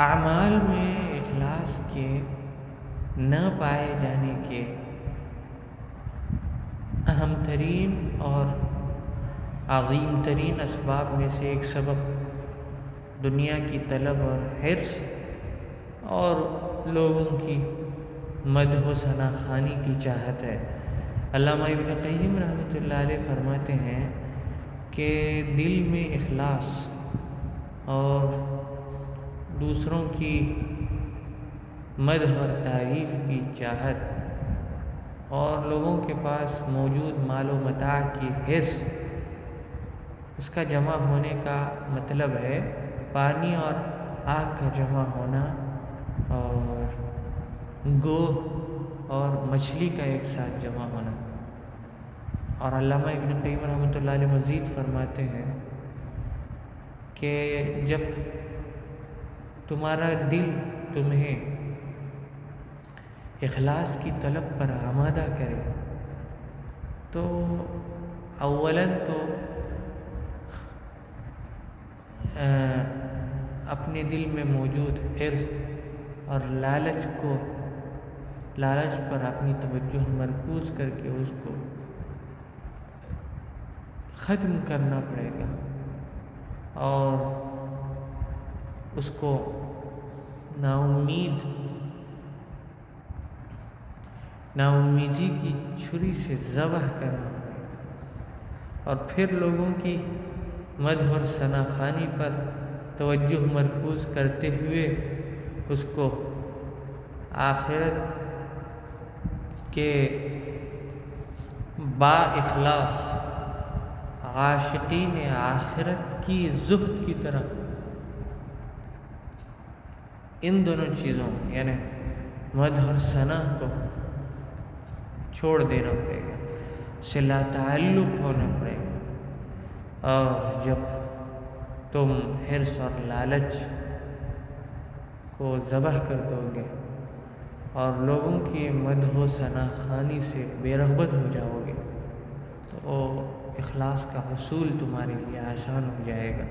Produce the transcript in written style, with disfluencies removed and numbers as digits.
اعمال میں اخلاص کے نہ پائے جانے کے اہم ترین اور عظیم ترین اسباب میں سے ایک سبب دنیا کی طلب اور حرص اور لوگوں کی مدح و ثنا خوانی کی چاہت ہے۔ علامہ ابن قیم رحمۃ اللہ علیہ فرماتے ہیں کہ دل میں اخلاص اور دوسروں کی مدح اور تعریف کی چاہت اور لوگوں کے پاس موجود مال و متاع کی حرص، اس کا جمع ہونے کا مطلب ہے پانی اور آگ کا جمع ہونا اور گوہ اور مچھلی کا ایک ساتھ جمع ہونا۔ اور علامہ ابن قیم رحمۃ اللہ علیہ مزید فرماتے ہیں کہ جب تمہارا دل تمہیں اخلاص کی طلب پر آمادہ کرے تو اولاً تو اپنے دل میں موجود حرص اور لالچ پر اپنی توجہ مرکوز کر کے اس کو ختم کرنا پڑے گا اور اس کو ناامیدی کی چھری سے ذبح کرنا پڑے گا اور پھر لوگوں کی مدح اور ثنا خوانی پر توجہ مرکوز کرتے ہوئے اس کو آخرت کے با اخلاص عاشقین آخرت کی زہد کی طرف ان دونوں چیزوں یعنی مدح اور ثنا کو چھوڑ دینا پڑے گا، اس سے لا تعلق ہونا پڑے گا۔ اور جب تم حرص اور لالچ کو ذبح کر دو گے اور لوگوں کی مدح و ثنا خوانی سے بے رغبت ہو جاؤ گے تو اخلاص کا حصول تمہارے لیے آسان ہو جائے گا۔